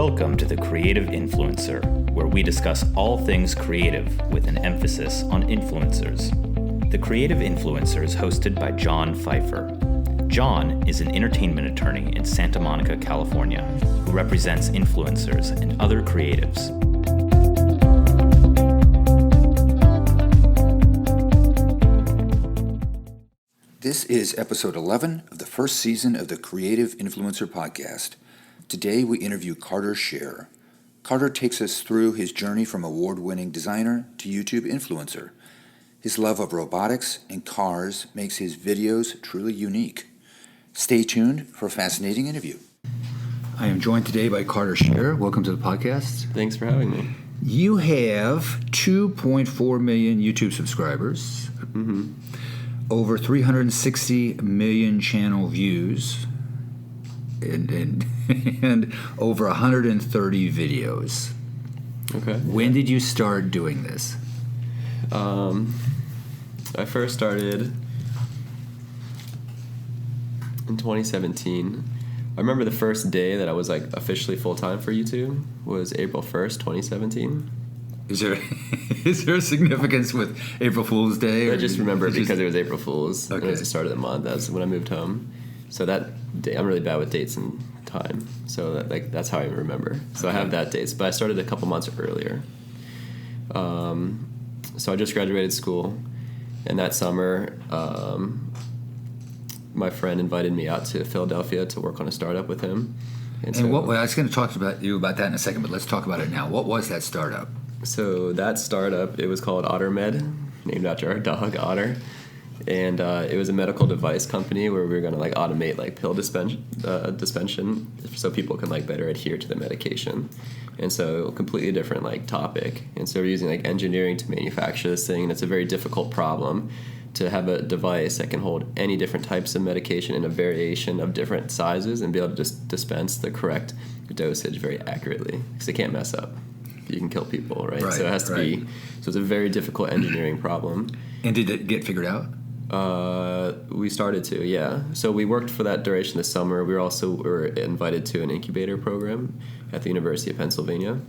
Welcome to The Creative Influencer, where we discuss all things creative with an emphasis on influencers. The Creative Influencer is hosted by John Pfeiffer. John is an entertainment attorney in Santa Monica, California, who represents influencers and other creatives. This is episode 11 of the first season of the Creative Influencer podcast. Today we interview Carter Scher. Carter takes us through his journey from award-winning designer to YouTube influencer. His love of robotics and cars makes his videos truly unique. Stay tuned for a fascinating interview. I am joined today by Carter Scher. Welcome to the podcast. Thanks for having me. You have 2.4 million YouTube subscribers. Mm-hmm. Over 360 million channel views and over 130 videos. Okay. When did you start doing this? I first started in 2017. I remember the first day that I was like officially full-time for YouTube was April 1st, 2017. Is there a significance with April Fool's Day? I just remember it because it was April Fool's. Okay. It was the start of the month. That's when I moved home. So that day, I'm really bad with dates and time. So that's how I remember. So okay. I have that dates, but I started a couple months earlier. So I just graduated school, and that summer, my friend invited me out to Philadelphia to work on a startup with him. And I was going to talk about that in a second, but let's talk about it now. What was that startup? So that startup, it was called Automotive, named after our dog Otter, and it was a medical device company where we were going to automate pill dispensation so people can better adhere to the medication. And so completely different topic. And so we're using engineering to manufacture this thing, and it's a very difficult problem to have a device that can hold any different types of medication in a variation of different sizes and be able to just dispense the correct dosage very accurately, because it can't mess up. You can kill people, right? So it has to be. So it's a very difficult engineering problem. And did it get figured out? We started to, yeah. So we worked for that duration this summer. We were invited to an incubator program at the University of Pennsylvania.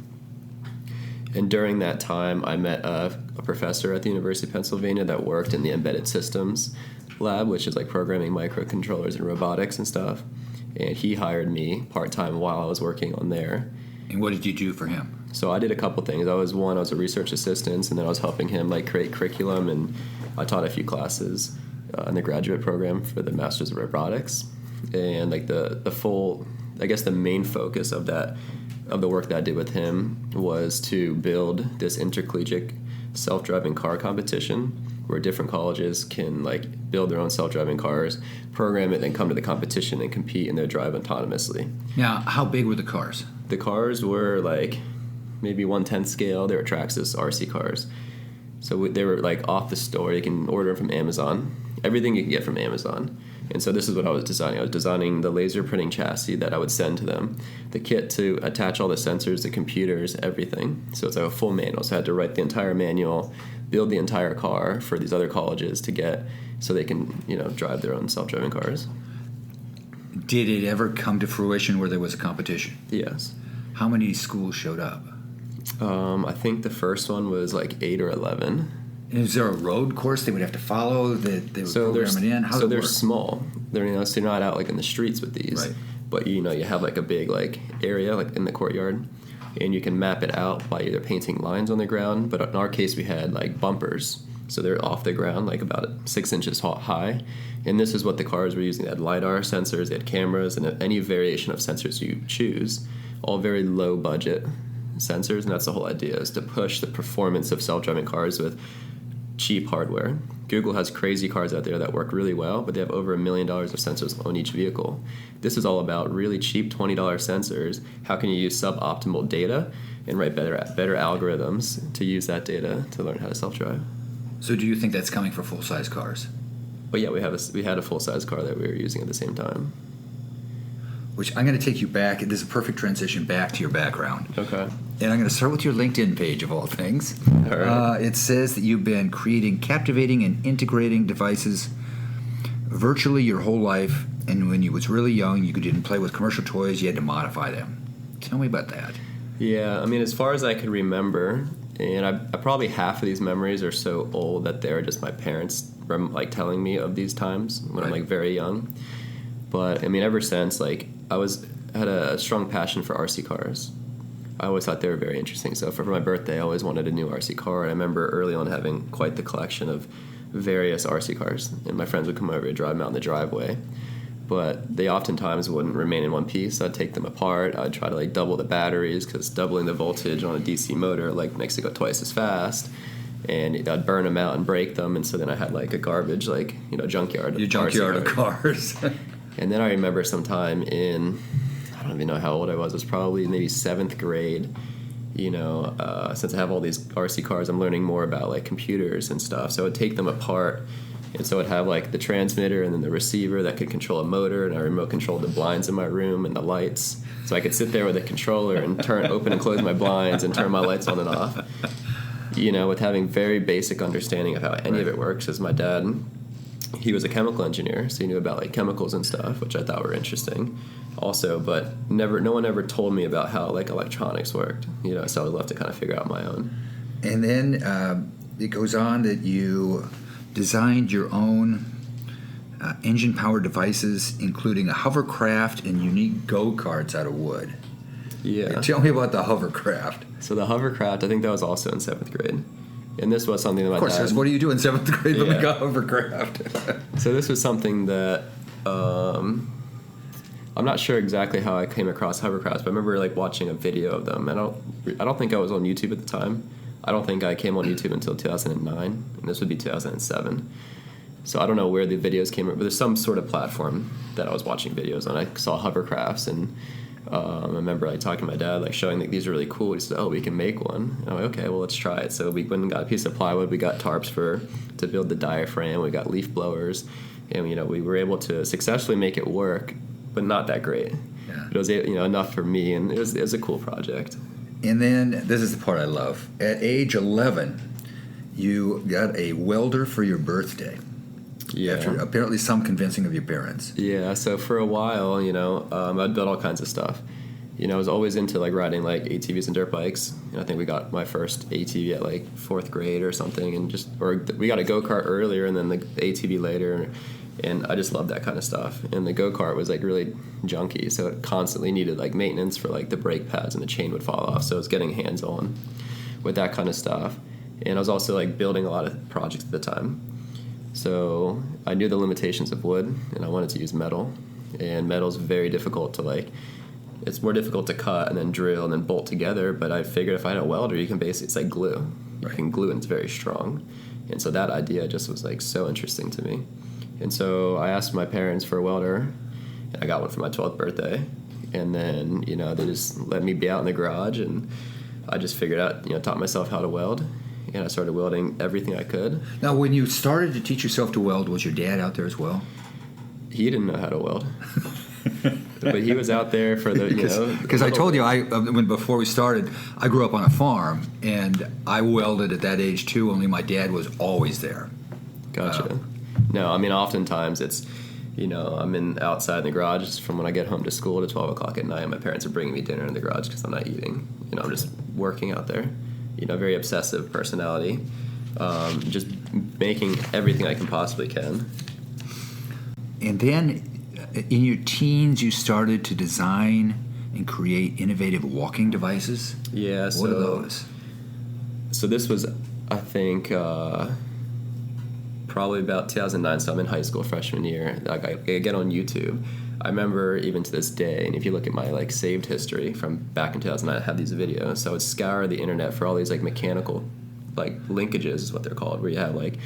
And during that time, I met a professor at the University of Pennsylvania that worked in the embedded systems lab, which is programming microcontrollers and robotics and stuff. And he hired me part-time while I was working on there. And what did you do for him? So I did a couple things. I was a research assistant, and then I was helping him create curriculum, and I taught a few classes in the graduate program for the Masters of Robotics. And the full, I guess the main focus of the work that I did with him was to build this intercollegiate self-driving car competition where different colleges can build their own self-driving cars, program it, then come to the competition and compete, and they'll drive autonomously. Now, how big were the cars? The cars were maybe 1/10 scale. They were Traxxas RC cars. So they were off the store. You can order them from Amazon. Everything you can get from Amazon. And so this is what I was designing. I was designing the laser printing chassis that I would send to them, the kit to attach all the sensors, the computers, everything. So it's a full manual. So I had to write the entire manual, build the entire car for these other colleges to get so they can, drive their own self-driving cars. Did it ever come to fruition where there was a competition? Yes. How many schools showed up? I think the first one was 8 or 11. And is there a road course they would have to follow that they would program it in? How they're small. They're so you're not out in the streets with these. Right. But you have a big area in the courtyard, and you can map it out by either painting lines on the ground. But in our case, we had bumpers, so they're off the ground, about 6 inches high. And this is what the cars were using. They had LiDAR sensors, they had cameras, and any variation of sensors you choose, all very low budget sensors. And that's the whole idea, is to push the performance of self-driving cars with cheap hardware. Google has crazy cars out there that work really well, but they have over $1 million of sensors on each vehicle. This is all about really cheap $20 sensors. How can you use suboptimal data and write better algorithms to use that data to learn how to self-drive? So do you think that's coming for full-size cars? But yeah, we had a full-size car that we were using at the same time. Which I'm going to take you back. This is a perfect transition back to your background. Okay. And I'm going to start with your LinkedIn page, of all things. All right. It says that you've been creating captivating and integrating devices virtually your whole life, and when you was really young, you didn't play with commercial toys, you had to modify them. Tell me about that. Yeah, I mean, as far as I could remember, and I probably half of these memories are so old that they're just my parents like telling me of these times when I'm like very young. But I mean, ever since, like, had a strong passion for RC cars. I always thought they were very interesting. So for my birthday, I always wanted a new RC car. And I remember early on having quite the collection of various RC cars, and my friends would come over to drive them out in the driveway. But they oftentimes wouldn't remain in one piece. I'd take them apart. I'd try to like double the batteries, because doubling the voltage on a DC motor like makes it go twice as fast. And I'd burn them out and break them, and so then I had like a garbage, like, junkyard. Your junkyard of cars. And then I remember sometime in, I don't even know how old I was. It was probably maybe 7th grade. Since I have all these RC cars, I'm learning more about like computers and stuff. So I'd take them apart. And so I'd have like the transmitter and then the receiver that could control a motor, and I remote controlled the blinds in my room and the lights. So I could sit there with a controller and open and close my blinds and turn my lights on and off. With having very basic understanding of how any of it works. As my dad, he was a chemical engineer, so he knew about like chemicals and stuff, which I thought were interesting also, but no one ever told me about how like electronics worked, so I would love to kind of figure out my own. And then it goes on that you designed your own engine-powered devices, including a hovercraft and unique go-karts out of wood. Yeah. Tell me about the hovercraft. So the hovercraft, I think that was also in 7th grade. And this was something that my dad... Of course, what do you do in 7th grade when we got hovercraft? So this was something that... I'm not sure exactly how I came across hovercrafts, but I remember like watching a video of them. I don't think I was on YouTube at the time. I don't think I came on YouTube until 2009, and this would be 2007. So I don't know where the videos came from, but there's some sort of platform that I was watching videos on. I saw hovercrafts, and I remember like talking to my dad, like showing that these are really cool. He said, "Oh, we can make one." And I'm like, "Okay, well, let's try it." So we went and got a piece of plywood. We got tarps to build the diaphragm. We got leaf blowers, and we were able to successfully make it work, but not that great. Yeah. But it was enough for me, and it was a cool project. And then, this is the part I love. At age 11, you got a welder for your birthday. Yeah. After apparently some convincing of your parents. Yeah, so for a while, I'd build all kinds of stuff. I was always into like riding like ATVs and dirt bikes. And I think we got my first ATV at like 4th grade or something, we got a go-kart earlier and then the ATV later. And I just loved that kind of stuff. And the go-kart was like really junky, so it constantly needed like maintenance for like the brake pads, and the chain would fall off. So I was getting hands-on with that kind of stuff. And I was also like building a lot of projects at the time. So I knew the limitations of wood, and I wanted to use metal. And metal's very difficult to like, it's more difficult to cut and then drill and then bolt together. But I figured if I had a welder, you can basically, it's like glue. You can glue, and it's very strong. And so that idea just was like so interesting to me. And so I asked my parents for a welder, and I got one for my 12th birthday. And then, they just let me be out in the garage, and I just figured out, taught myself how to weld, and I started welding everything I could. Now, when you started to teach yourself to weld, was your dad out there as well? He didn't know how to weld. But he was out there for the, Because I told you, before we started, I grew up on a farm, and I welded at that age too, only my dad was always there. Gotcha. No, I mean, oftentimes it's, I'm outside in the garage from when I get home to school to 12 o'clock at night. My parents are bringing me dinner in the garage because I'm not eating. I'm just working out there. Very obsessive personality. Just making everything I can possibly can. And then in your teens, you started to design and create innovative walking devices? Yeah. What are those? So this was, I think... probably about 2009, so I'm in high school freshman year. Like I get on YouTube. I remember even to this day, and if you look at my like saved history from back in 2009, I have these videos. So I would scour the internet for all these like mechanical like linkages is what they're called, where you have like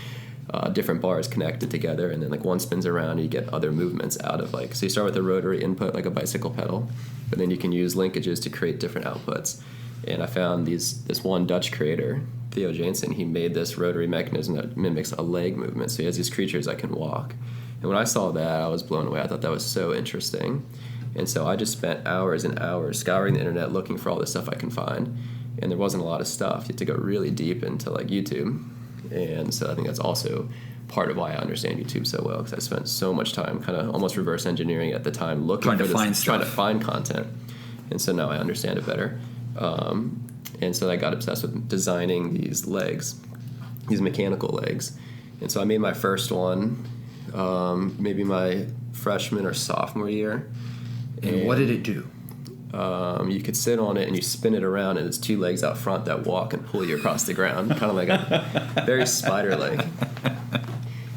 different bars connected together, and then like one spins around and you get other movements out of like, so you start with a rotary input like a bicycle pedal, but then you can use linkages to create different outputs. And I found this one Dutch creator, Theo Jansen, he made this rotary mechanism that mimics a leg movement. So he has these creatures that can walk. And when I saw that, I was blown away. I thought that was so interesting. And so I just spent hours and hours scouring the internet looking for all the stuff I can find. And there wasn't a lot of stuff. You had to go really deep into like YouTube. And so I think that's also part of why I understand YouTube so well, because I spent so much time kind of almost reverse engineering at the time, looking trying to find content. And so now I understand it better. And so I got obsessed with designing these legs, these mechanical legs. And so I made my first one maybe my freshman or sophomore year. And what did it do? You could sit on it and you spin it around, and it's two legs out front that walk and pull you across the ground, kind of like a very spider-like.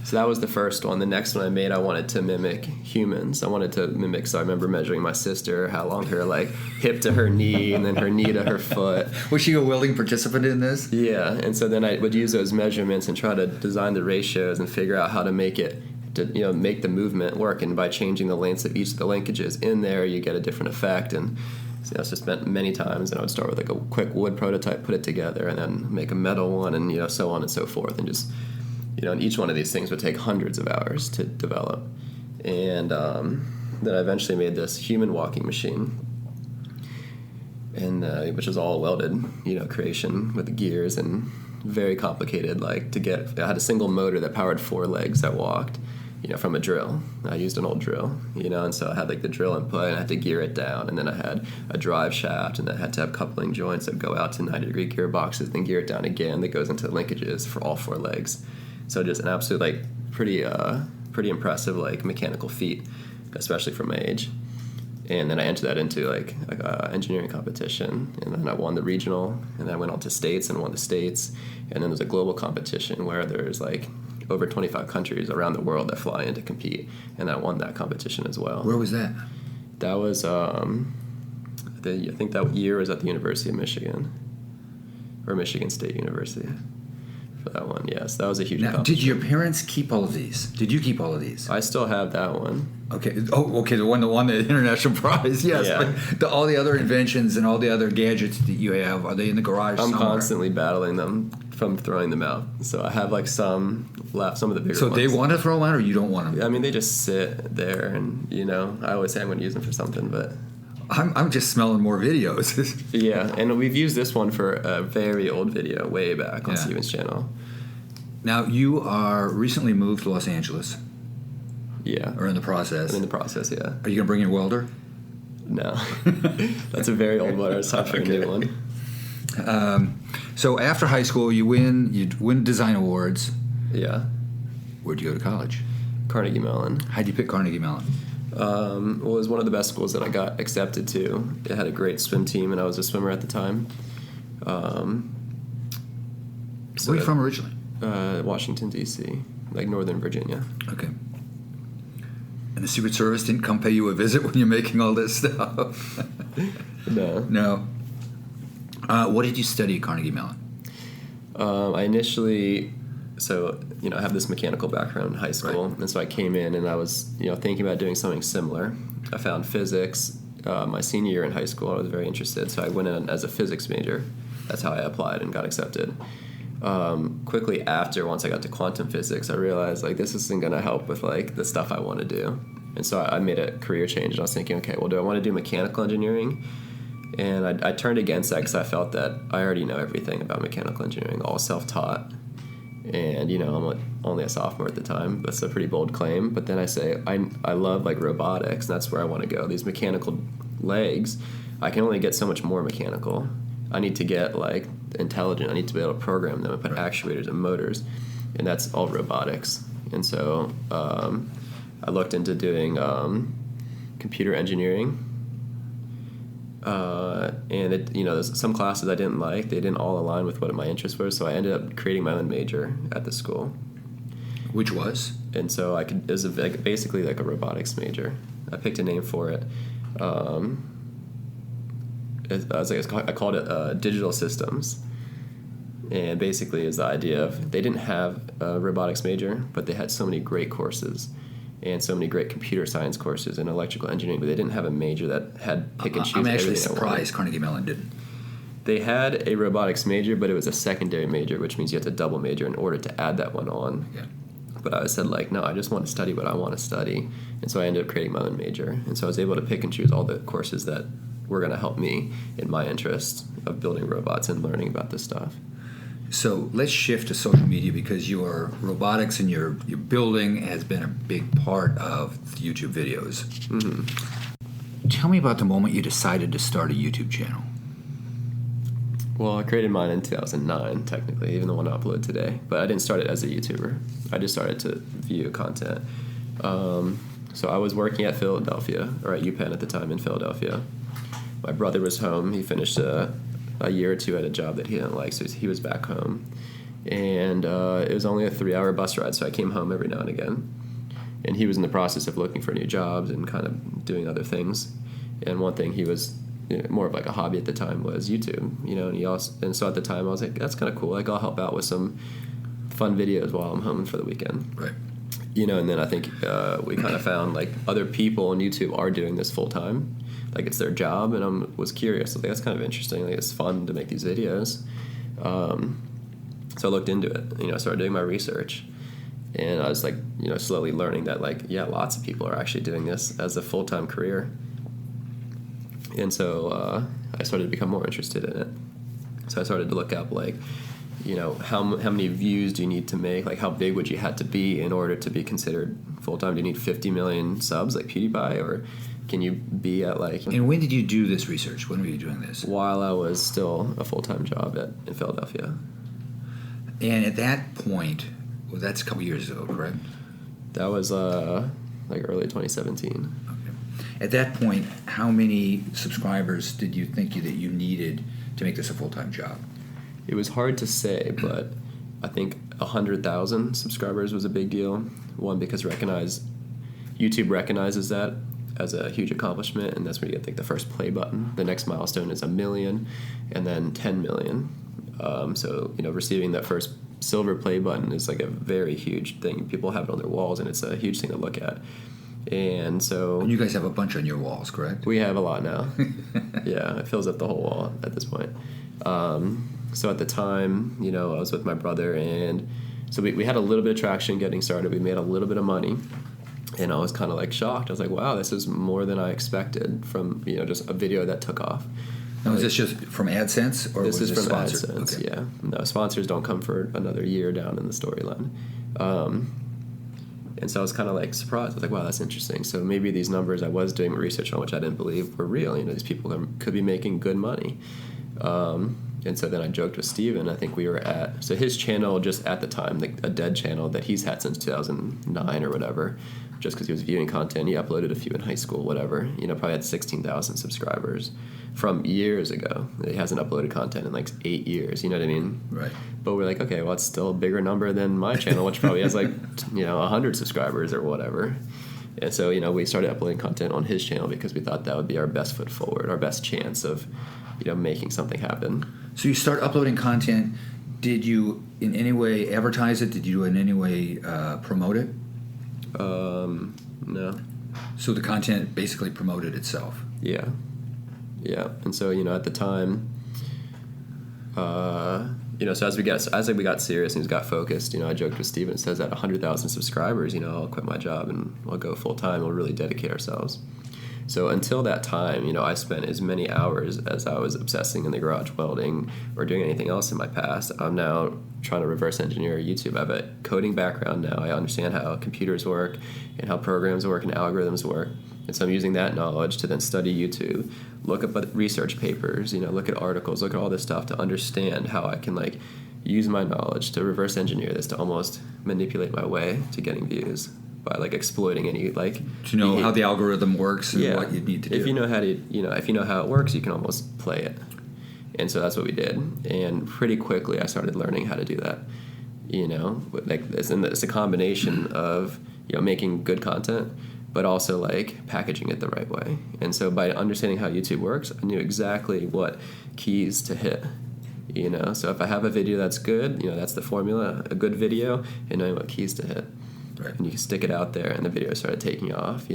So that was the first one. The next one I made, I wanted to mimic humans. So I remember measuring my sister, how long her hip to her knee, and then her knee to her foot. Was she a willing participant in this? Yeah, and so then I would use those measurements and try to design the ratios and figure out how to make it to make the movement work. And by changing the lengths of each of the linkages in there, you get a different effect. And so I spent many times, and I would start with a quick wood prototype, put it together, and then make a metal one, and so on and so forth, and just. And each one of these things would take hundreds of hours to develop. And then I eventually made this human walking machine, and which was all welded, creation with the gears and very complicated. I had a single motor that powered 4 legs that walked, from a drill. I used an old drill, and so I had the drill input, and I had to gear it down, and then I had a drive shaft, and I had to have coupling joints that go out to 90-degree gearboxes, then gear it down again. That goes into linkages for all 4 legs. So just an absolute pretty impressive mechanical feat, especially for my age. And then I entered that into engineering competition, and then I won the regional, and then I went on to states and won the states. And then there's a global competition where there's over 25 countries around the world that fly in to compete, and I won that competition as well. Where was that? That was I think that year was at the University of Michigan, or Michigan State University. For that one, yes, that was a huge accomplishment. Did your parents keep all of these? Did you keep all of these? I still have that one. Okay. Oh, okay. The one that won the international prize. Yes. Yeah. But all the other inventions and all the other gadgets that you have, are they in the garage somewhere? I'm constantly battling them from throwing them out. So I have some left, some of the bigger ones. So they want to throw them out, or you don't want them? I mean, they just sit there, and I always say I'm going to use them for something, but. I'm just smelling more videos. Yeah, and we've used this one for a very old video way back on Steven's channel. Now, you are recently moved to Los Angeles. Yeah. Or in the process. I'm in the process, yeah. Are you going to bring your welder? No. That's a very old one. It's time for a new one. So after high school, you win design awards. Yeah. Where'd you go to college? Carnegie Mellon. How'd you pick Carnegie Mellon? Well, it was one of the best schools that I got accepted to. It had a great swim team, and I was a swimmer at the time. Where are you from originally? Washington, D.C., Northern Virginia. Okay. And the Secret Service didn't come pay you a visit when you're making all this stuff? No. What did you study at Carnegie Mellon? I initially... So, I have this mechanical background in high school, right. And so I came in and I was, thinking about doing something similar. I found physics. My senior year in high school, I was very interested, so I went in as a physics major. That's how I applied and got accepted. Quickly after, once I got to quantum physics, I realized, this isn't going to help with, the stuff I want to do. And so I made a career change, and I was thinking, okay, well, do I want to do mechanical engineering? And I turned against that because I felt that I already know everything about mechanical engineering, all self-taught. And, I'm only a sophomore at the time. That's a pretty bold claim. But then I say, I love, robotics, and that's where I want to go. These mechanical legs, I can only get so much more mechanical. I need to get, intelligent. I need to be able to program them and put actuators and motors. And that's all robotics. And so I looked into doing computer engineering. And there's some classes I didn't like. They didn't all align with what my interests were, so I ended up creating my own major at the school. Which was? And so it was basically a robotics major. I picked a name for it. I called it digital systems. And basically is the idea of they didn't have a robotics major, but they had so many great courses. And so many great computer science courses and electrical engineering, but they didn't have a major that had pick and choose. I'm actually surprised Carnegie Mellon didn't. They had a robotics major, but it was a secondary major, which means you have to double major in order to add that one on. Yeah. But I said, no, I just want to study what I want to study. And so I ended up creating my own major. And so I was able to pick and choose all the courses that were going to help me in my interest of building robots and learning about this stuff. So let's shift to social media, because your robotics and your building has been a big part of YouTube videos. Mm-hmm. Tell me about the moment you decided to start a YouTube channel. Well, I created mine in 2009, technically, even the one I upload today. But I didn't start it as a YouTuber. I just started to view content. So I was working at Philadelphia, or at UPenn at the time in Philadelphia. My brother was home. He finished a year or two at a job that he didn't like, so he was back home. And it was only a 3-hour bus ride, so I came home every now and again. And he was in the process of looking for new jobs and kind of doing other things. And one thing he was more of like a hobby at the time was YouTube, and so at the time I was like, that's kind of cool. Like, I'll help out with some fun videos while I'm home for the weekend. Right. And then I think we kind of found like other people on YouTube are doing this full time, like it's their job, and I was curious. Like, that's kind of interesting. Like, it's fun to make these videos. So I looked into it. I started doing my research, and I was like, slowly learning that like, yeah, lots of people are actually doing this as a full-time career. And so I started to become more interested in it. So I started to look up like, how many views do you need to make? Like, how big would you have to be in order to be considered full-time? Do you need 50 million subs like PewDiePie, or can you be at like... And when did you do this research? When were you doing this? While I was still a full-time job in Philadelphia. And at that point, well, that's a couple years ago, correct? That was like early 2017. Okay. At that point, how many subscribers did you think that you needed to make this a full-time job? It was hard to say, but I think 100,000 subscribers was a big deal. One, because YouTube recognizes that as a huge accomplishment, and that's when you get like the first play button. The next milestone is 1 million, and then 10 million. So receiving that first silver play button is like a very huge thing. People have it on their walls, and it's a huge thing to look at. And you guys have a bunch on your walls, correct? We have a lot now. Yeah, it fills up the whole wall at this point. So at the time, I was with my brother, and so we had a little bit of traction getting started. We made a little bit of money, and I was kind of like shocked. I was like, wow, this is more than I expected from just a video that took off. Now, is this just from AdSense, or this was is this from sponsored? AdSense? Okay. Yeah, no, sponsors don't come for another year down in the storyline. And so I was kind of like surprised. I was like, wow, that's interesting. So maybe these numbers I was doing research on, which I didn't believe were real. These people could be making good money. And so then I joked with Steven. I think we were so his channel just at the time, like a dead channel that he's had since 2009 or whatever, just because he was viewing content. He uploaded a few in high school, whatever. Probably had 16,000 subscribers from years ago. He hasn't uploaded content in like 8 years. You know what I mean? Right. But we're like, okay, well, it's still a bigger number than my channel, which probably has like 100 subscribers or whatever. And so we started uploading content on his channel because we thought that would be our best foot forward, our best chance of making something happen. So you start uploading content. Did you in any way advertise it? Did you in any way promote it? No. So the content basically promoted itself. Yeah. And so at the time, so as we got serious and we got focused, I joked with Steven. It says at 100,000 subscribers, I'll quit my job and I'll go full time. We'll really dedicate ourselves. So until that time, I spent as many hours as I was obsessing in the garage welding or doing anything else in my past. I'm now trying to reverse engineer YouTube. I have a coding background now. I understand how computers work and how programs work and algorithms work. And so I'm using that knowledge to then study YouTube, look up research papers, look at articles, look at all this stuff to understand how I can use my knowledge to reverse engineer this, to almost manipulate my way to getting views by exploiting any to know how the algorithm works and what you need to do. If you know how it works, you can almost play it. And so that's what we did. And pretty quickly I started learning how to do that. Like this, and it's a combination of making good content, but also packaging it the right way. And so by understanding how YouTube works, I knew exactly what keys to hit. So if I have a video that's good, that's the formula, a good video, and knowing what keys to hit. Right. And you can stick it out there, and the video started taking off.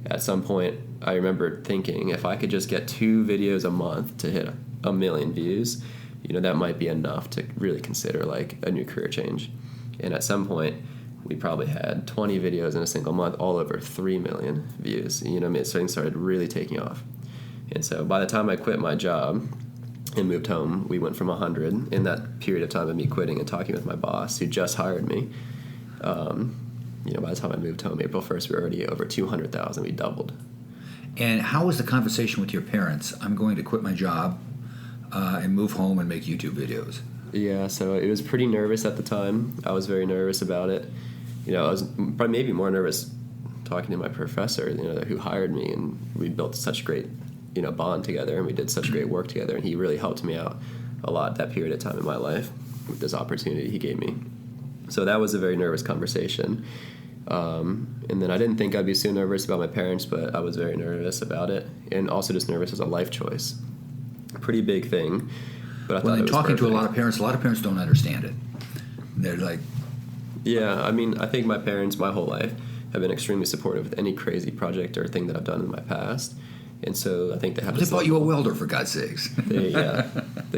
At some point, I remember thinking if I could just get 2 videos a month to hit 1 million views, that might be enough to really consider a new career change. And at some point, we probably had 20 videos in a single month, all over 3 million views. Things started really taking off. And so by the time I quit my job and moved home, we went from 100 in that period of time of me quitting and talking with my boss, who just hired me. By the time I moved home, April 1st, we were already over 200,000. We doubled. And how was the conversation with your parents? I'm going to quit my job and move home and make YouTube videos. Yeah, so it was pretty nervous at the time. I was very nervous about it. I was probably maybe more nervous talking to my professor, who hired me, and we built such great, bond together, and we did such great work together, and he really helped me out a lot that period of time in my life with this opportunity he gave me. So that was a very nervous conversation. And then I didn't think I'd be so nervous about my parents, but I was very nervous about it, and also just nervous as a life choice. A pretty big thing, but I thought it was talking perfect. to a lot of parents don't understand it. They're like... Yeah, I think my parents, my whole life, have been extremely supportive with any crazy project or thing that I've done in my past. And so I think they have They bought you a welder, for God's sakes. They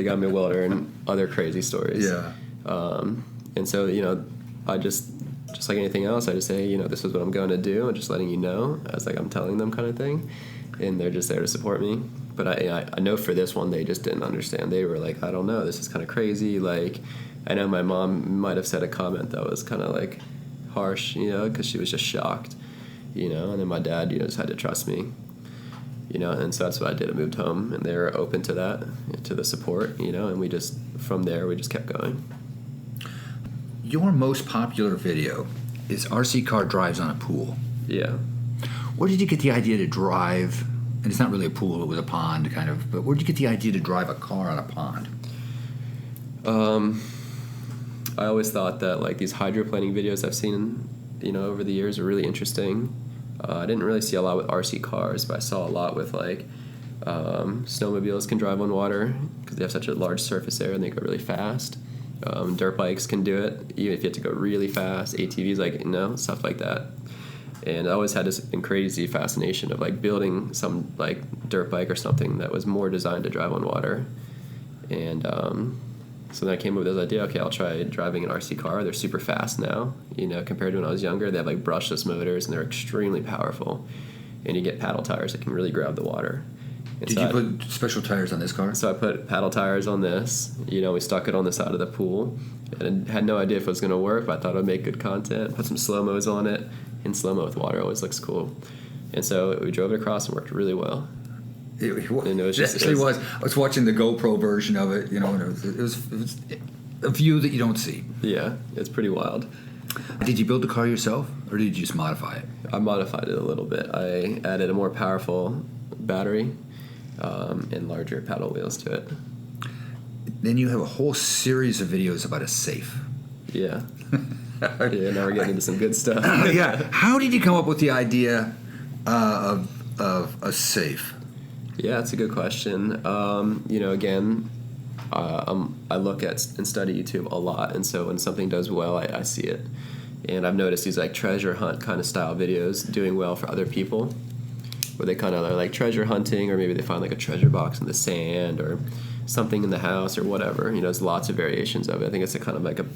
got me a welder and other crazy stories. Yeah. And so, I just like anything else, I just say, this is what I'm going to do, and just letting you know as like I'm telling them kind of thing. And they're just there to support me. But I know for this one, they just didn't understand. They were like, I don't know, this is kind of crazy. Like, I know my mom might have said a comment that was kind of like harsh, because she was just shocked, and then my dad, just had to trust me, and so that's what I did. I moved home, and they were open to that, to the support, and from there, we just kept going. Your most popular video is RC car drives on a pool. Yeah. Where did you get the idea to drive? And it's not really a pool, it was a pond kind of, but where did you get the idea to drive a car on a pond? I always thought that like these hydroplaning videos I've seen, over the years are really interesting. I didn't really see a lot with RC cars, but I saw a lot with like snowmobiles can drive on water because they have such a large surface area and they go really fast. Dirt bikes can do it, even if you have to go really fast. ATVs, stuff like that. And I always had this crazy fascination of like building some like dirt bike or something that was more designed to drive on water. And so then I came up with this idea, okay, I'll try driving an RC car. They're super fast now, compared to when I was younger. They have like brushless motors and they're extremely powerful. And you get paddle tires that can really grab the water. And Did you put special tires on this car? So I put paddle tires on this. We stuck it on the side of the pool. And I had no idea if it was going to work, but I thought it would make good content. Put some slow-mos on it. And slow-mo with water always looks cool. And so we drove it across and worked really well. It was. I was watching the GoPro version of it, and it was a view that you don't see. Yeah, it's pretty wild. Did you build the car yourself, or did you just modify it? I modified it a little bit. I added a more powerful battery and larger paddle wheels to it. Then you have a whole series of videos about a safe. Yeah. Now we're getting into some good stuff. Yeah. How did you come up with the idea of a safe? Yeah, that's a good question. Again, I look at and study YouTube a lot, and so when something does well, I see it. And I've noticed these like treasure hunt kind of style videos doing well for other people, where they kind of are like treasure hunting, or maybe they find like a treasure box in the sand or something in the house or whatever. There's lots of variations of it. I think it's a kind of like a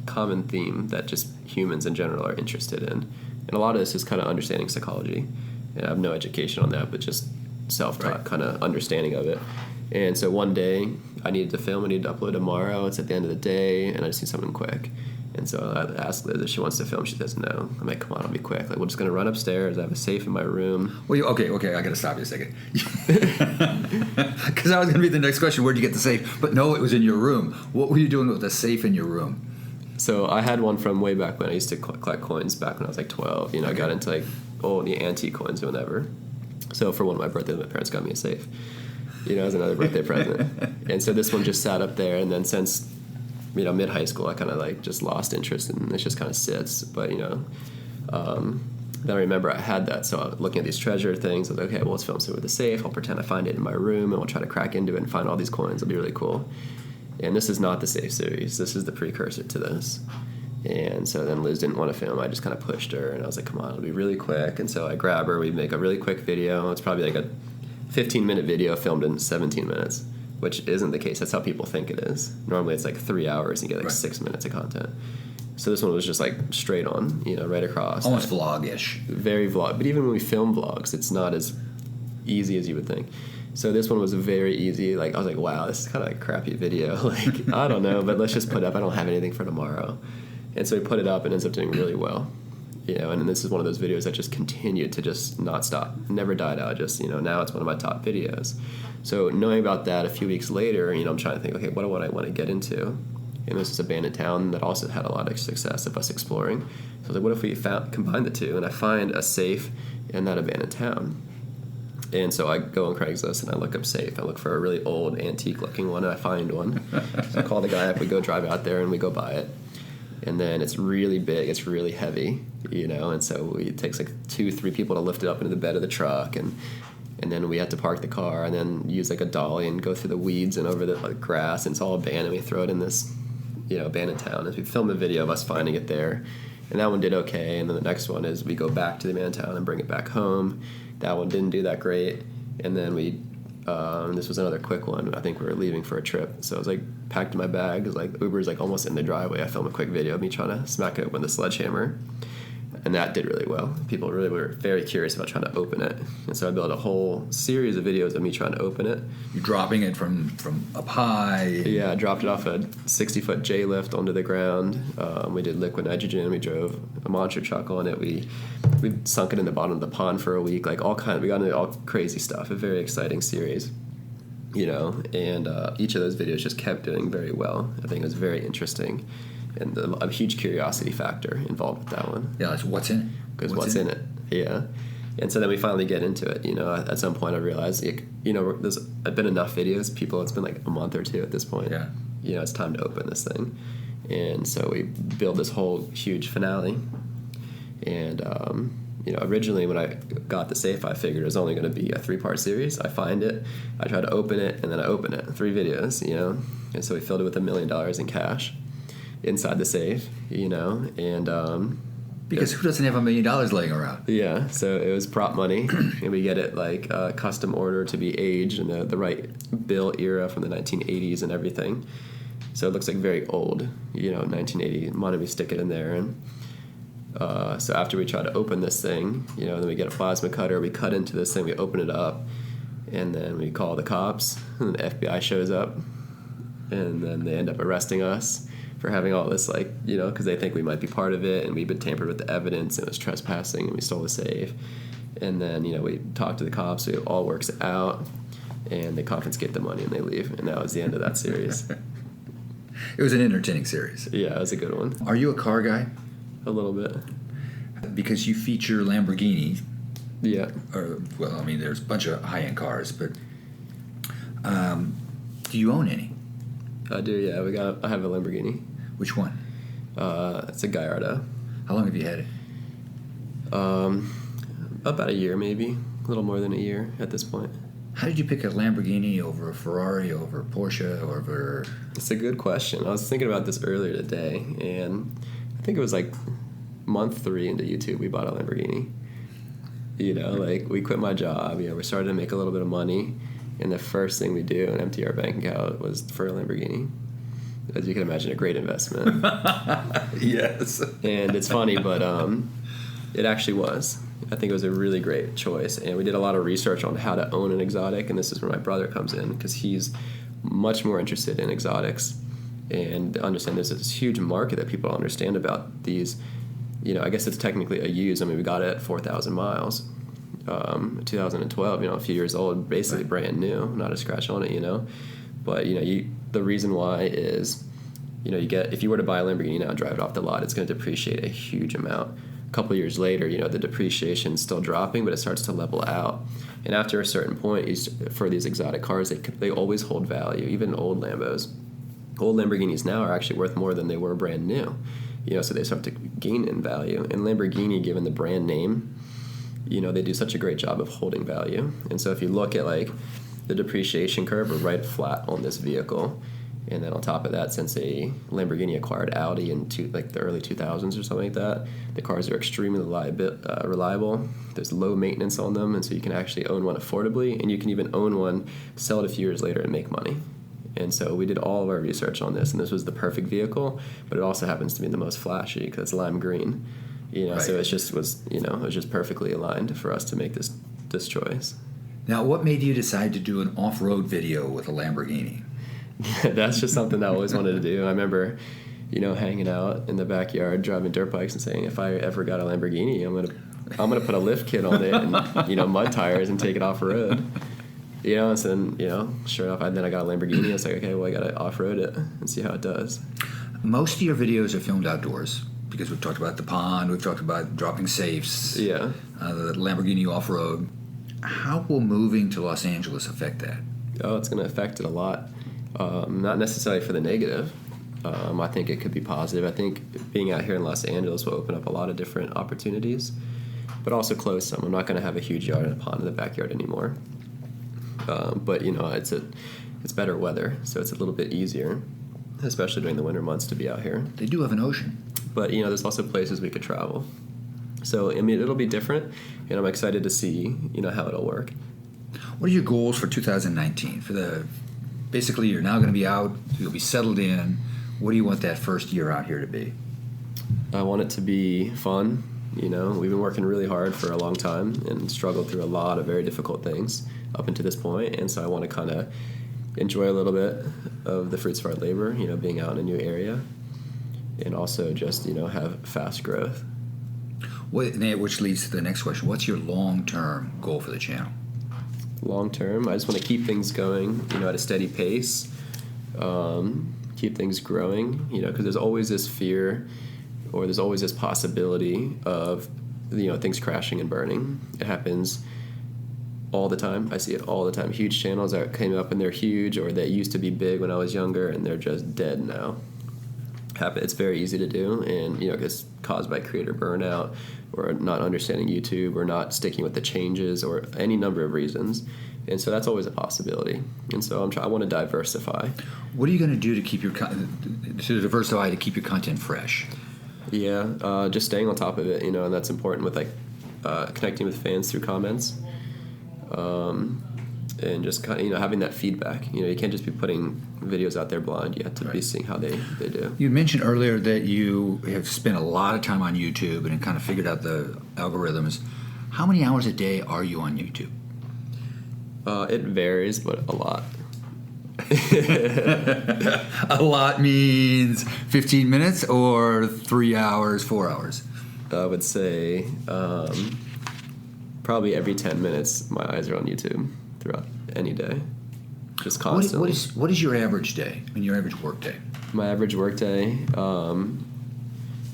common theme that just humans in general are interested in. And a lot of this is kind of understanding psychology. And I have no education on that, but just self-taught kind of understanding of it. And so one day I needed to film, I needed to upload tomorrow. It's at the end of the day, and I just need something quick. And so I asked Liz if she wants to film. She says no. I'm like, come on, I'll be quick. Like, we're just going to run upstairs. I have a safe in my room. Well, okay, I got to stop you a second. Because that was going to be the next question. Where'd you get the safe? But no, it was in your room. What were you doing with the safe in your room? So I had one from way back when. I used to collect coins back when I was like 12. I got into like the antique coins or whatever. So for one of my birthdays, my parents got me a safe. As another birthday present. And so this one just sat up there, and then since mid-high school, I kind of like just lost interest, and it just kind of sits. But then I remember I had that, so I was looking at these treasure things. I was like, okay, well, let's film something with the safe. I'll pretend I find it in my room, and we'll try to crack into it and find all these coins. It'll be really cool. And this is not the safe series. This is the precursor to this. And so then Liz didn't want to film. I just kind of pushed her, and I was like, come on, it'll be really quick. And so I grab her. We make a really quick video. It's probably like a 15-minute video filmed in 17 minutes, which isn't the case. That's how people think it is. Normally it's like 3 hours and you get like 6 minutes of content. So this one was just like straight on, right across. Almost vlog-ish. Very vlog. But even when we film vlogs, it's not as easy as you would think. So this one was very easy. Like, I was like, wow, this is kind of like a crappy video. Like, I don't know, but let's just put it up. I don't have anything for tomorrow. And so we put it up and it ends up doing really well. You know, and this is one of those videos that just continued to just not stop, never died out. Just, you know, now it's one of my top videos. So knowing about that a few weeks later, you know, I'm trying to think, okay, what do I want to get into? And this is abandoned town that also had a lot of success of us exploring. So I was like, what if we combine the two? And I find a safe in that abandoned town. And so I go on Craigslist and I look up safe. I look for a really old antique looking one and I find one. So I call the guy up, we go drive out there and we go buy it. And then it's really big, it's really heavy, you know, and so it takes like 2-3 people to lift it up into the bed of the truck, and then we have to park the car and then use like a dolly and go through the weeds and over the grass, and it's all abandoned. We throw it in this, you know, abandoned town. As we film a video of us finding it there, and that one did okay. And then the next one is we go back to the abandoned town and bring it back home. That one didn't do that great, and then we. This was another quick one. I think we were leaving for a trip, so I was like packed in my bag. It was like Uber's like almost in the driveway. I filmed a quick video of me trying to smack it open with a sledgehammer, and that did really well. People really were very curious about trying to open it, and so I built a whole series of videos of me trying to open it. You're dropping it from up high. Yeah, I dropped it off a 60-foot J lift onto the ground. We did liquid nitrogen. We drove a monster truck on it. We sunk it in the bottom of the pond for a week. Like we got into all crazy stuff. A very exciting series, you know. And each of those videos just kept doing very well. I think it was very interesting, and a huge curiosity factor involved with that one. Yeah, what's in it? Because what's in it? Yeah. And so then we finally get into it. You know, at some point I realized, you know, there's been enough videos. It's been like a month or two at this point. Yeah. You know, it's time to open this thing. And so we build this whole huge finale. And, you know, originally when I got the safe, I figured it was only going to be a 3-part series. I find it, I try to open it, and then I open it. 3 videos, you know. And so we filled it with $1 million in cash inside the safe, you know. And because who doesn't have $1 million laying around? yeah, so it was prop money, and we get it like custom order to be aged in the right bill era from the 1980s and everything. So it looks like very old, you know, 1980. Wanted me to stick it in there, and so after we try to open this thing, you know, then we get a plasma cutter, we cut into this thing, we open it up, and then we call the cops, and the FBI shows up, and then they end up arresting us for having all this, like, you know, because they think we might be part of it, and we've been tampered with the evidence, and it was trespassing, and we stole the safe. And then, you know, we talk to the cops, it all works out, and they confiscate the money, and they leave, and that was the end of that series. It was an entertaining series. Yeah, it was a good one. Are you a car guy? A little bit. Because you feature Lamborghini. Yeah. Or, well, I mean, there's a bunch of high-end cars, but do you own any? I do, yeah. I have a Lamborghini. Which one? It's a Gallardo. How long have you had it? About a year, maybe. A little more than a year at this point. How did you pick a Lamborghini over a Ferrari, over a Porsche, over... It's a good question. I was thinking about this earlier today, and I think it was like month 3 into YouTube we bought a Lamborghini. You know, like, we quit my job, you know, we started to make a little bit of money, and the first thing we do and empty our bank account was for a Lamborghini. As you can imagine, a great investment. Yes. And it's funny, but it actually was. I think it was a really great choice, and we did a lot of research on how to own an exotic, and this is where my brother comes in, because he's much more interested in exotics and understand there's this huge market that people don't understand about these. You know, I guess it's technically a used. I mean, we got it at 4,000 miles, 2012. You know, a few years old, basically right. Brand new, not a scratch on it. You know, but you know, the reason why is, you know, if you were to buy a Lamborghini now and drive it off the lot, it's going to depreciate a huge amount. A couple of years later, you know, the depreciation's still dropping, but it starts to level out. And after a certain point, for these exotic cars, they always hold value, even old Lambos. Old Lamborghinis now are actually worth more than they were brand new. You know, so they start to gain in value. And Lamborghini, given the brand name, you know, they do such a great job of holding value. And so if you look at, like, the depreciation curve, we're right flat on this vehicle. And then on top of that, since Lamborghini acquired Audi in the early 2000s or something like that, the cars are extremely reliable. There's low maintenance on them, and so you can actually own one affordably, and you can even own one, sell it a few years later, and make money. And so we did all of our research on this, and this was the perfect vehicle, but it also happens to be the most flashy because it's lime green. You know, right. So it was just perfectly aligned for us to make this choice. Now, what made you decide to do an off-road video with a Lamborghini? That's just something that I always wanted to do. I remember, hanging out in the backyard, driving dirt bikes and saying, if I ever got a Lamborghini, I'm gonna put a lift kit on it and, mud tires and take it off road. And so then, sure enough, then I got a Lamborghini. I was like, okay, well, I got to off-road it and see how it does. Most of your videos are filmed outdoors because we've talked about the pond, we've talked about dropping safes, Yeah. The Lamborghini off-road. How will moving to Los Angeles affect that? Oh, it's going to affect it a lot. Not necessarily for the negative. I think it could be positive. I think being out here in Los Angeles will open up a lot of different opportunities, but also close some. I'm not going to have a huge yard and a pond in the backyard anymore. But it's better weather, so it's a little bit easier, especially during the winter months, to be out here. They do have an ocean. But there's also places we could travel. So it'll be different, and I'm excited to see how it'll work. What are your goals for 2019? Basically, you're now going to be out. You'll be settled in. What do you want that first year out here to be? I want it to be fun. We've been working really hard for a long time and struggled through a lot of very difficult things up until this point, and so I want to kind of enjoy a little bit of the fruits of our labor, being out in a new area, and also just have fast growth. Which leads to the next question. What's your long-term goal for the channel? Long term, I just want to keep things going, at a steady pace, keep things growing, because there's always this fear, or there's always this possibility of things crashing and burning. It happens all the time. I see it all the time. Huge channels that came up and they're huge, or they used to be big when I was younger and they're just dead now. It's very easy to do, and it's caused by creator burnout, or not understanding YouTube, or not sticking with the changes, or any number of reasons. And so that's always a possibility. And so I want to diversify. What are you going to do to keep to diversify, to keep your content fresh? Yeah, just staying on top of it, and that's important with connecting with fans through comments. And just kind of, having that feedback. You can't just be putting videos out there blind. You have to be seeing how they do. You mentioned earlier that you have spent a lot of time on YouTube and kind of figured out the algorithms. How many hours a day are you on YouTube? It varies, but a lot. A lot means 15 minutes or 3 hours, 4 hours? I would say probably every 10 minutes my eyes are on YouTube throughout any day, just constantly. What is your average day? Your average work day? My average work day,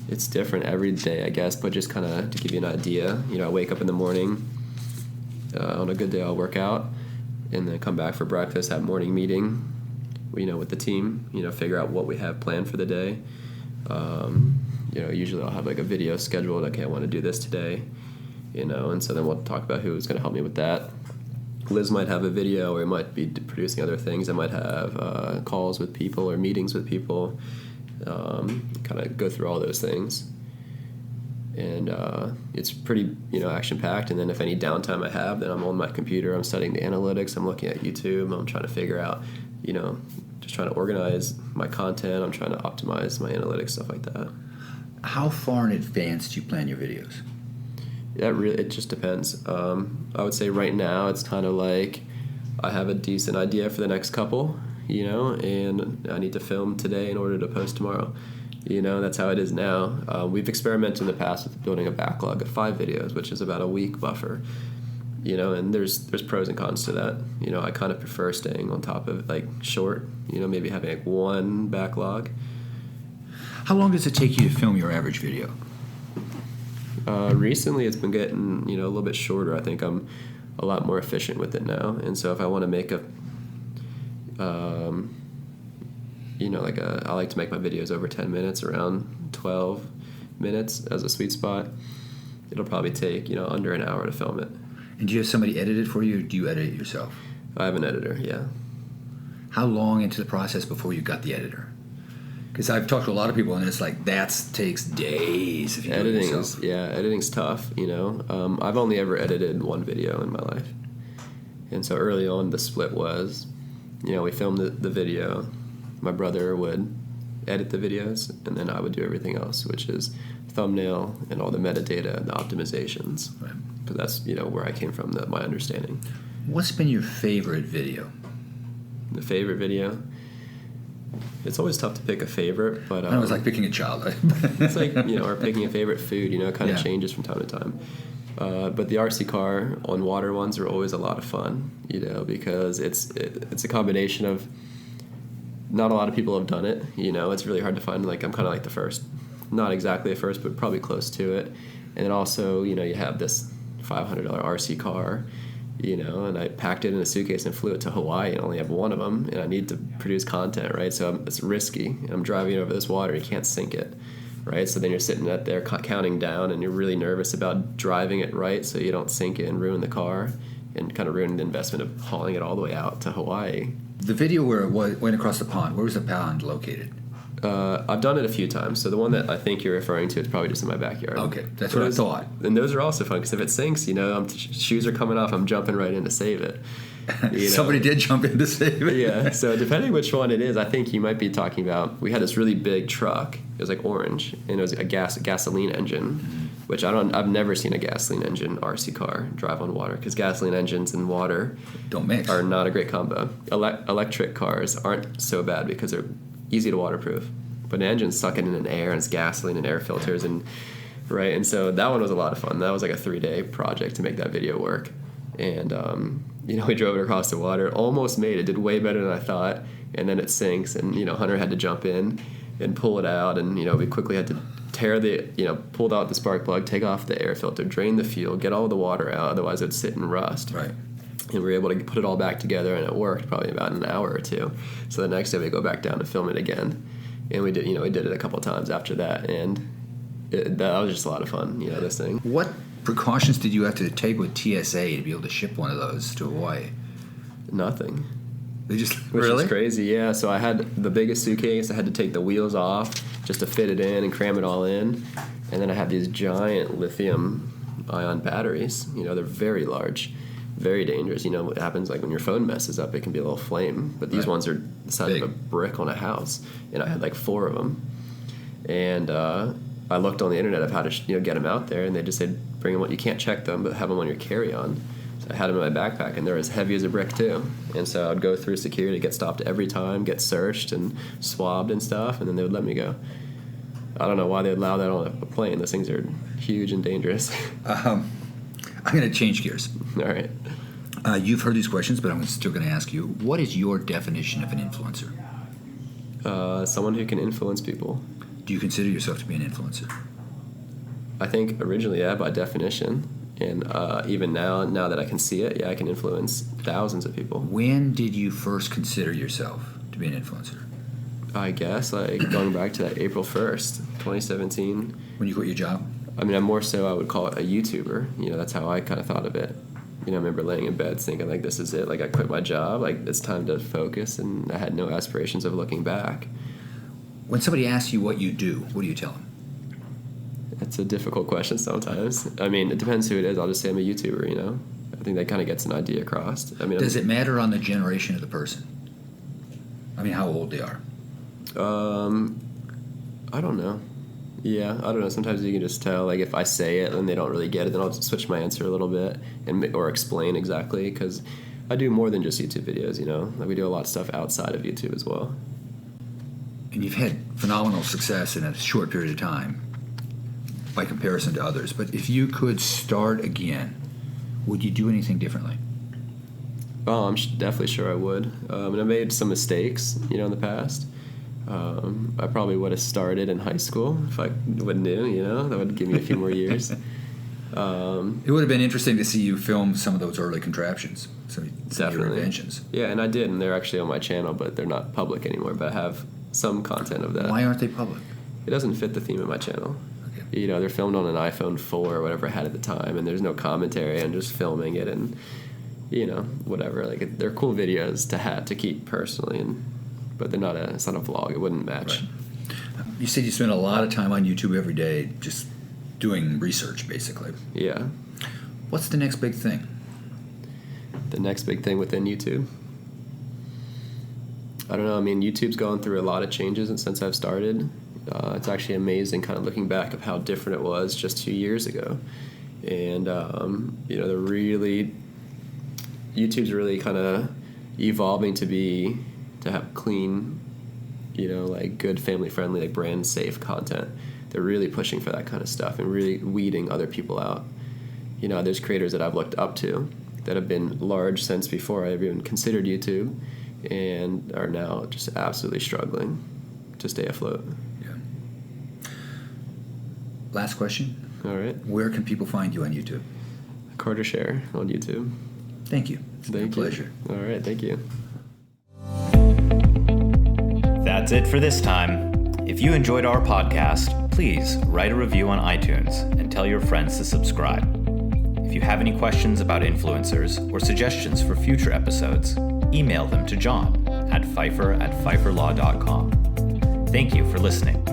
it's different every day, I guess, but just kind of to give you an idea, I wake up in the morning. On a good day, I'll work out, and then come back for breakfast, have morning meeting, with the team, figure out what we have planned for the day. Usually I'll have a video scheduled. Okay, I want to do this today, and so then we'll talk about who's going to help me with that. Liz might have a video, or we might be producing other things. I might have calls with people or meetings with people, kind of go through all those things. And it's pretty, action-packed. And then if any downtime I have, then I'm on my computer. I'm studying the analytics. I'm looking at YouTube. I'm trying to figure out, just trying to organize my content. I'm trying to optimize my analytics, stuff like that. How far in advance do you plan your videos? It just depends. I would say right now it's kind of like I have a decent idea for the next couple, and I need to film today in order to post tomorrow. That's how it is now. We've experimented in the past with building a backlog of 5 videos, which is about a week buffer. And there's pros and cons to that. I kind of prefer staying on top of short. Maybe having one backlog. How long does it take you to film your average video? Recently, it's been getting a little bit shorter. I think I'm a lot more efficient with it now, and so if I want to make I like to make my videos over 10 minutes, around 12 minutes as a sweet spot. It'll probably take under an hour to film it. And do you have somebody edit it for you, or do you edit it yourself? I have an editor, yeah. How long into the process before you got the editor? Because I've talked to a lot of people, and it's that takes days if you do it yourself. Editing's tough, I've only ever edited one video in my life. And so early on, the split was, we filmed the video. My brother would edit the videos, and then I would do everything else, which is thumbnail and all the metadata and the optimizations. Right. Because that's, where I came from, my understanding. What's been your favorite video? The favorite video? It's always tough to pick a favorite, but I know it's like picking a child. Right? it's like, or picking a favorite food. It kind of changes from time to time. But the RC car on water ones are always a lot of fun, because it's a combination of, not a lot of people have done it. It's really hard to find. Like, I'm kind of like the first, not exactly the first, but probably close to it. And then also, you have this $500 RC car, and I packed it in a suitcase and flew it to Hawaii and only have one of them, and I need to produce content, right? So it's risky. And I'm driving over this water, you can't sink it, right? So then you're sitting out there counting down, and you're really nervous about driving it right so you don't sink it and ruin the car and kind of ruin the investment of hauling it all the way out to Hawaii. The video where it went across the pond, where was the pond located? I've done it a few times. So the one that I think you're referring to is probably just in my backyard. Okay, that's what I thought. And those are also fun because if it sinks, shoes are coming off, I'm jumping right in to save it. Somebody did jump in to save it. Yeah, so depending which one it is, I think you might be talking about, we had this really big truck. It was like orange, and it was a gasoline engine, which I've never seen a gasoline engine RC car drive on water, because gasoline engines and water don't mix. Are not a great combo. Electric cars aren't so bad because they're easy to waterproof, but an engine's sucking in air, and it's gasoline and air filters, and right. And so that one was a lot of fun. That was like a 3-day project to make that video work, and we drove it across the water, almost made it, did way better than I thought, and then it sinks, and Hunter had to jump in and pull it out, and we quickly had to tear pulled out the spark plug, take off the air filter, drain the fuel, get all the water out, otherwise it would sit and rust. Right. And we were able to put it all back together, and it worked probably about an hour or two. So the next day we go back down to film it again, and we did it a couple of times after that, and that was just a lot of fun. This thing. What precautions did you have to take with TSA to be able to ship one of those to Hawaii? Nothing. They just Which is crazy, yeah. So I had the biggest suitcase. I had to take the wheels off just to fit it in and cram it all in, and then I had these giant lithium-ion batteries. They're very large. Very dangerous. What happens, like when your phone messes up, it can be a little flame. But these ones are the size of a brick on a house, and I had like 4 of them. And I looked on the internet of how to get them out there, and they just said bring them. You can't check them, but have them on your carry-on. So I had them in my backpack, and they're as heavy as a brick too. And so I'd go through security, get stopped every time, get searched and swabbed and stuff, and then they would let me go. I don't know why they allow that on a plane. Those things are huge and dangerous. I'm going to change gears. All right. You've heard these questions, but I'm still going to ask you, what is your definition of an influencer? Someone who can influence people. Do you consider yourself to be an influencer? I think originally, yeah, by definition. And even now that I can see it, yeah, I can influence thousands of people. When did you first consider yourself to be an influencer? I guess, like, going back to that April 1st, 2017. When you quit your job? I mean, I'm more so, I would call it a YouTuber. That's how I kind of thought of it. I remember laying in bed thinking, like, this is it. Like, I quit my job. Like, it's time to focus, and I had no aspirations of looking back. When somebody asks you what you do, what do you tell them? It's a difficult question sometimes. I mean, it depends who it is. I'll just say I'm a YouTuber, I think that kind of gets an idea across. I mean, does it matter on the generation of the person? I mean, how old they are? I don't know. Yeah, I don't know. Sometimes you can just tell. Like, if I say it and they don't really get it, then I'll just switch my answer a little bit or explain exactly, because I do more than just YouTube videos, Like, we do a lot of stuff outside of YouTube as well. And you've had phenomenal success in a short period of time by comparison to others. But if you could start again, would you do anything differently? Oh, I'm definitely sure I would. And I made some mistakes, in the past. I probably would have started in high school if I would knew, that would give me a few more years. It would have been interesting to see you film some of those early contraptions, some of your inventions. Yeah, and I did, and they're actually on my channel, but they're not public anymore, but I have some content of that. Why aren't they public? It doesn't fit the theme of my channel. Okay. They're filmed on an iPhone 4 or whatever I had at the time, and there's no commentary. I'm just filming it and, whatever. Like, they're cool videos to keep personally, but they're not it's not a vlog. It wouldn't match. Right. You said you spend a lot of time on YouTube every day just doing research, basically. Yeah. What's the next big thing? The next big thing within YouTube? I don't know. I mean, YouTube's gone through a lot of changes since I've started. It's actually amazing kind of looking back of how different it was just 2 years ago. And, YouTube's really kind of evolving to have clean like good family friendly, like brand safe content. They're really pushing for that kind of stuff and really weeding other people out. There's creators that I've looked up to that have been large since before I've even considered YouTube and are now just absolutely struggling to stay afloat. Yeah. Last question. All right. Where can people find you on YouTube? Carter Share on YouTube. Thank you. It's been a pleasure. All right. Thank you. That's it for this time. If you enjoyed our podcast, please write a review on iTunes and tell your friends to subscribe. If you have any questions about influencers or suggestions for future episodes, email them to John at Pfeiffer@pfeifferlaw.com. Thank you for listening.